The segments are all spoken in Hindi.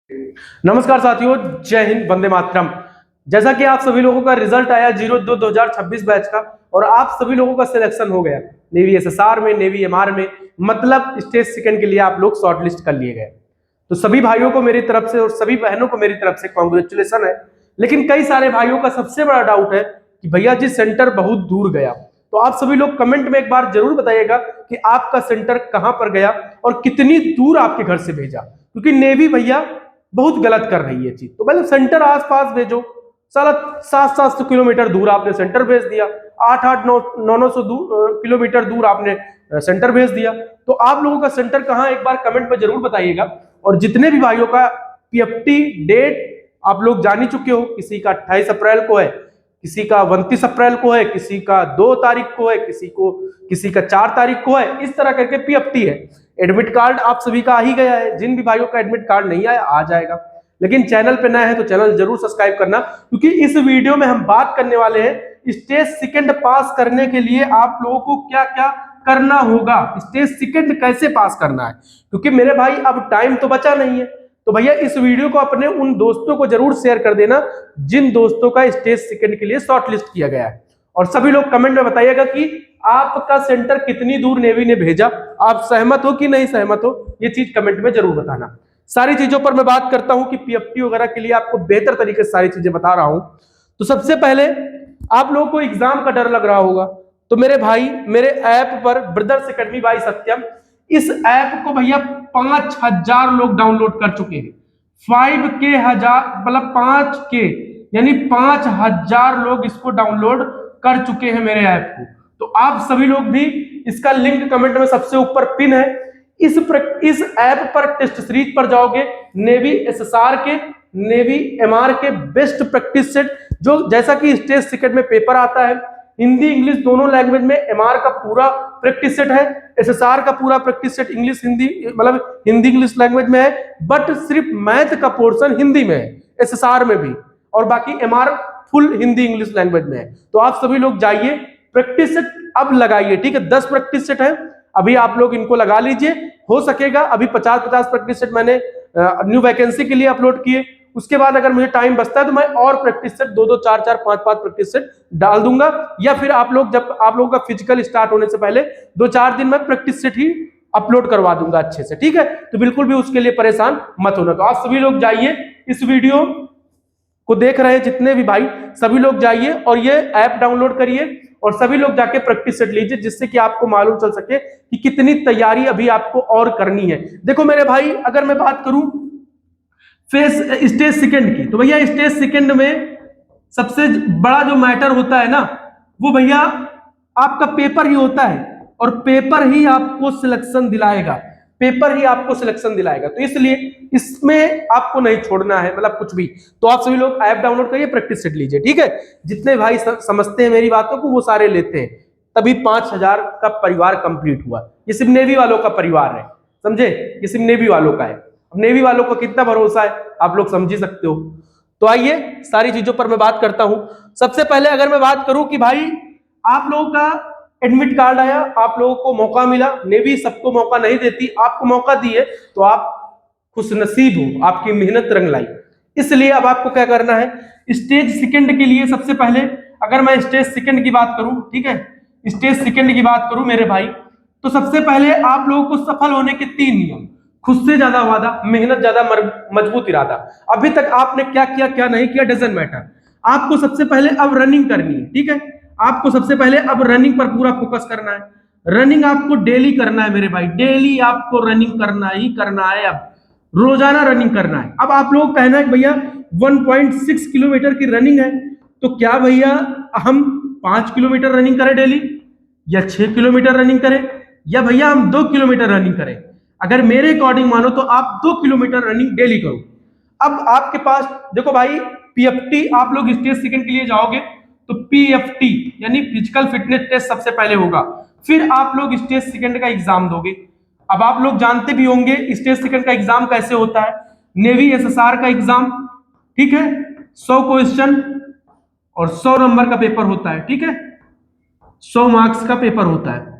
नमस्कार साथियों, जय हिंद, वंदे मातरम। जैसा कि आप सभी लोगों का रिजल्ट आया 02/2026 बैच का और आप सभी लोगों का सिलेक्शन हो गया नेवी एसएसआर में, नेवी एमआर में, मतलब स्टेज सेकंड के लिए आप लोग शॉर्टलिस्ट कर लिए गए। तो सभी भाइयों को मेरी तरफ से और सभी बहनों को मेरी तरफ से कांग्रेचुलेशन है। लेकिन कई सारे भाइयों का सबसे बड़ा डाउट है कि भैया जी सेंटर बहुत दूर गया। तो आप सभी लोग कमेंट में एक बार जरूर बताइएगा कि आपका सेंटर कहां पर गया और कितनी दूर आपके घर से भेजा, क्योंकि नेवी भैया बहुत गलत कर रही है चीज। तो मतलब सेंटर आसपास भेजो। साला 700 किलोमीटर दूर आपने सेंटर भेज दिया, 800-900 किलोमीटर दूर आपने सेंटर भेज दिया। तो आप लोगों का सेंटर कहाँ, एक बार कमेंट में जरूर बताइएगा। और जितने भी भाइयों का पीएफटी डेट आप लोग जान ही चुके हो, किसी का 28 अप्रैल को है, किसी का 29 अप्रैल को है, किसी का 2 तारीख को है, किसी का 4 तारीख को है। इस तरह करके पीएफटी है। एडमिट कार्ड आप सभी का आ ही गया है। जिन भी भाइयों का एडमिट कार्ड नहीं आया आ जाएगा। लेकिन चैनल पे नया है तो चैनल जरूर सब्सक्राइब करना, क्योंकि इस वीडियो में हम बात करने वाले हैं स्टेज सेकंड पास करने के लिए आप लोगों को क्या क्या करना होगा, स्टेज सेकंड कैसे पास करना है। क्योंकि मेरे भाई अब टाइम तो बचा नहीं है। तो भैया इस वीडियो को अपने उन दोस्तों को जरूर शेयर कर देना जिन दोस्तों का स्टेज सेकंड के लिए शॉर्ट लिस्ट किया गया है। और सभी लोग कमेंट में बताइएगा कि आपका सेंटर कितनी दूर नेवी ने भेजा, आप सहमत हो कि नहीं सहमत हो, ये चीज कमेंट में जरूर बताना। सारी चीजों पर मैं बात करता हूं कि पीएफटी वगैरह के लिए आपको बेहतर तरीके से सारी चीजें बता रहा हूं। तो सबसे पहले आप लोगों को एग्जाम का डर लग रहा होगा, तो मेरे भाई मेरे ऐप पर ब्रदर्स एकेडमी बाय सत्यम, इस ऐप को भैया 5000 लोग डाउनलोड कर चुके हैं। 5K हजार मतलब 5K यानी 5000 लोग इसको डाउनलोड कर चुके हैं मेरे ऐप को। तो आप सभी लोग भी, इसका लिंक कमेंट में सबसे ऊपर पिन है। इस ऐप पर टेस्ट सीरीज पर जाओगे, नेवी एसएसआर के, नेवी एमआर के बेस्ट प्रैक्टिस सेट, जो जैसा कि स्टेज सेकंड में पेपर आता है हिंदी इंग्लिश दोनों लैंग्वेज में, एमआर का पूरा प्रैक्टिस सेट है, एसएसआर का पूरा प्रैक्टिस सेट इंग्लिश हिंदी मतलब हिंदी इंग्लिश लैंग्वेज में है, बट सिर्फ मैथ का पोर्शन हिंदी में है एसएसआर में भी, और बाकी MR full Hindi English language में है। तो आप सभी लोग जाइए, प्रैक्टिस सेट अब लगाइए, ठीक है। 10 प्रैक्टिस सेट है, अभी आप लोग इनको लगा लीजिए। हो सकेगा अभी 50-50 प्रैक्टिस सेट मैंने न्यू वैकेंसी के लिए अपलोड किए। उसके बाद अगर मुझे टाइम बचता है तो मैं और प्रैक्टिस सेट 2-2, 4-4, 5-5 प्रैक्टिस सेट डाल दूंगा। या फिर आप लोग जब आप लोगों का फिजिकल स्टार्ट होने से पहले 2-4 दिन में प्रैक्टिस सेट ही अपलोड करवा दूंगा अच्छे से, ठीक है। तो बिल्कुल भी उसके लिए परेशान मत होना। तो आप सभी लोग जाइए, इस वीडियो को देख रहे हैं जितने भी भाई, सभी लोग जाइए और ये ऐप डाउनलोड करिए और सभी लोग जाके प्रैक्टिस सेट लीजिए, जिससे कि आपको मालूम चल सके कि कितनी तैयारी अभी आपको और करनी है। देखो मेरे भाई, अगर मैं बात करूं फेस स्टेज सेकंड की, तो भैया स्टेज सेकंड में सबसे बड़ा जो मैटर होता है ना, वो भैया आपका पेपर ही होता है। और पेपर ही आपको सिलेक्शन दिलाएगा, पेपर ही आपको सिलेक्शन दिलाएगा। तो इसलिए इसमें आपको नहीं छोड़ना है, मतलब कुछ भी। तो आप सभी लोग ऐप डाउनलोड करिए, प्रैक्टिस सेट लीजिए, ठीक है। जितने भाई समझते हैं मेरी बातों को वो सारे लेते हैं, तभी 5000 का परिवार कंप्लीट हुआ। ये सिर्फ नेवी वालों का परिवार है, समझे, ये सिर्फ नेवी वालों का है। अब नेवी वालों को कितना भरोसा है आप लोग समझ ही सकते हो। तो आइए सारी चीजों पर मैं बात करता हूं। सबसे पहले अगर मैं बात करूं कि भाई आप लोगों का एडमिट कार्ड आया, आप लोगों को मौका मिला, नेवी सबको मौका नहीं देती, आपको मौका दी है तो आप खुशनसीब हो, आपकी मेहनत रंग लाई। इसलिए अब आपको क्या करना है, स्टेज सेकंड के लिए सबसे पहले, अगर मैं स्टेज सेकंड की बात करूं, ठीक है, स्टेज सेकंड की बात करूं मेरे भाई, तो सबसे पहले आप लोगों को सफल होने के 3 नियम: खुद से ज्यादा वादा, मेहनत ज्यादा, मजबूत इरादा। अभी तक आपने क्या किया क्या नहीं किया डजंट मैटर, आपको सबसे पहले अब रनिंग करनी है, ठीक है। आपको सबसे पहले अब रनिंग पर पूरा फोकस करना है। रनिंग आपको डेली करना है मेरे भाई, डेली आपको रनिंग करना ही करना है। अब रोजाना रनिंग करना है। अब आप लोग कहना है कि भैया 1.6 किलोमीटर की रनिंग है, तो क्या भैया हम 5 किलोमीटर रनिंग करें डेली, या 6 किलोमीटर रनिंग करें, या भैया हम 2 किलोमीटर रनिंग करें? अगर मेरे अकॉर्डिंग मानो तो आप 2 किलोमीटर रनिंग डेली करो। अब आपके पास देखो भाई, पीएफटी आप लोग स्टेज सेकंड के लिए जाओगे तो पीएफटी यानी फिजिकल फिटनेस टेस्ट सबसे पहले होगा, फिर आप लोग स्टेज सेकंड का एग्जाम दोगे। अब आप लोग जानते भी होंगे स्टेज सेकंड का एग्जाम कैसे होता है। नेवी एसएसआर का एग्जाम, ठीक है, 100 क्वेश्चन और 100 नंबर का पेपर होता है, ठीक है, 100 मार्क्स का पेपर होता है।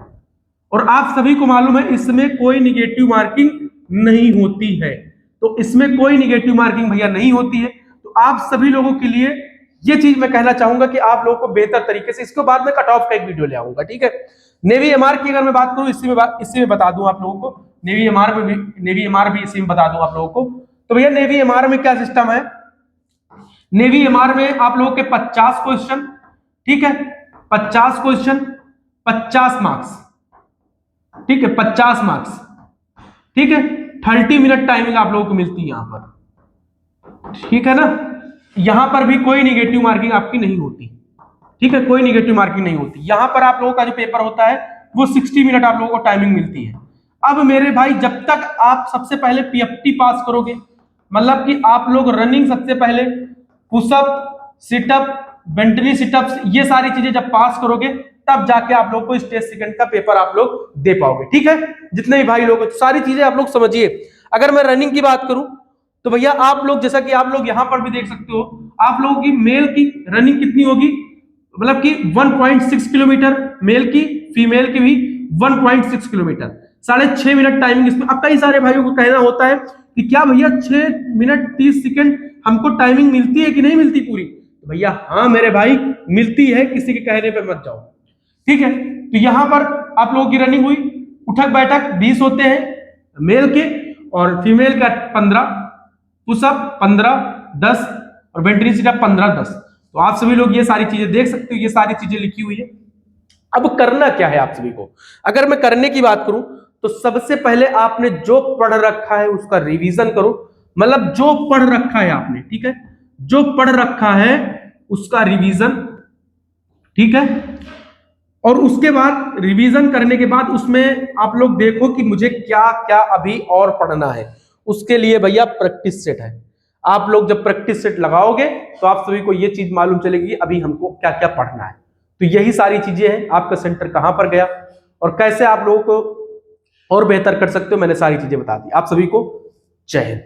और आप सभी को मालूम है इसमें कोई निगेटिव मार्किंग नहीं होती है। तो इसमें कोई निगेटिव मार्किंग भैया नहीं होती है। तो आप सभी लोगों के लिए ये चीज मैं कहना चाहूंगा कि आप लोगों को बेहतर तरीके से, इसके बाद मैं कट ऑफ का एक वीडियो ले आऊंगा, ठीक है। नेवी एमआर की अगर मैं बात करूं, इसी में बता दूं आप लोगों को, नेवी एमआर भी इसी में बता दूं आप लोगों को। तो भैया नेवी एमआर में क्या सिस्टम है, नेवी एमआर में आप लोगों के 50 क्वेश्चन, ठीक है, 50 क्वेश्चन 50 मार्क्स, ठीक है, 50 मार्क्स, ठीक है, 30 मिनट टाइमिंग आप लोगों को मिलती है यहां पर, ठीक है ना। यहां पर भी कोई निगेटिव मार्किंग आपकी नहीं होती, ठीक है, कोई निगेटिव मार्किंग नहीं होती। यहां पर आप लोगों का जो पेपर होता है वो 60 मिनट आप लोगों को टाइमिंग मिलती है। अब मेरे भाई जब तक आप सबसे पहले पीएफटी पास करोगे, मतलब कि आप लोग रनिंग सबसे पहले, पुशअप, सिटअप, बेंटनी सिटअप्स, ये सारी चीजें जब पास करोगे तब जाके आप लोग को स्टेज सेकंड का पेपर आप लोग दे पाओगे, ठीक है। जितने भी भाई लोग, सारी चीजें आप लोग समझिए। अगर मैं रनिंग की बात करूं तो भैया आप लोग, जैसा कि आप लोग यहां पर भी देख सकते हो, आप लोगों की मेल की रनिंग कितनी होगी, मतलब कि 1.6 किलोमीटर मेल की, फीमेल की भी 1.6 किलोमीटर, 6.5 मिनट टाइमिंग इसमें। अब कई सारे भाइयों को कहना होता है कि क्या भैया 6 मिनट 30 सेकंड हमको टाइमिंग मिलती है कि नहीं मिलती पूरी? तो भैया हाँ मेरे भाई मिलती है, किसी के कहने पे मत जाओ, ठीक है। तो यहां पर आप लोगों की रनिंग हुई, उठक बैठक 20 होते हैं मेल के, और फीमेल का 15, पुशअप 15 10, और बेंटनी सिटअप 15 10। तो आप सभी लोग ये सारी चीजें देख सकते हो, ये सारी चीजें लिखी हुई है। अब करना क्या है आप सभी को, अगर मैं करने की बात करूं तो सबसे पहले आपने जो पढ़ रखा है उसका रिवीजन करो, मतलब जो पढ़ रखा है आपने, ठीक है, जो पढ़ रखा है उसका रिवीजन, ठीक है। और उसके बाद रिवीजन करने के बाद उसमें आप लोग देखो कि मुझे क्या क्या अभी और पढ़ना है। उसके लिए भैया प्रैक्टिस सेट है, आप लोग जब प्रैक्टिस सेट लगाओगे तो आप सभी को ये चीज मालूम चलेगी अभी हमको क्या क्या पढ़ना है। तो यही सारी चीजें हैं, आपका सेंटर कहां पर गया और कैसे आप लोगों को और बेहतर कर सकते हो, मैंने सारी चीजें बता दी। आप सभी को जय हिंद।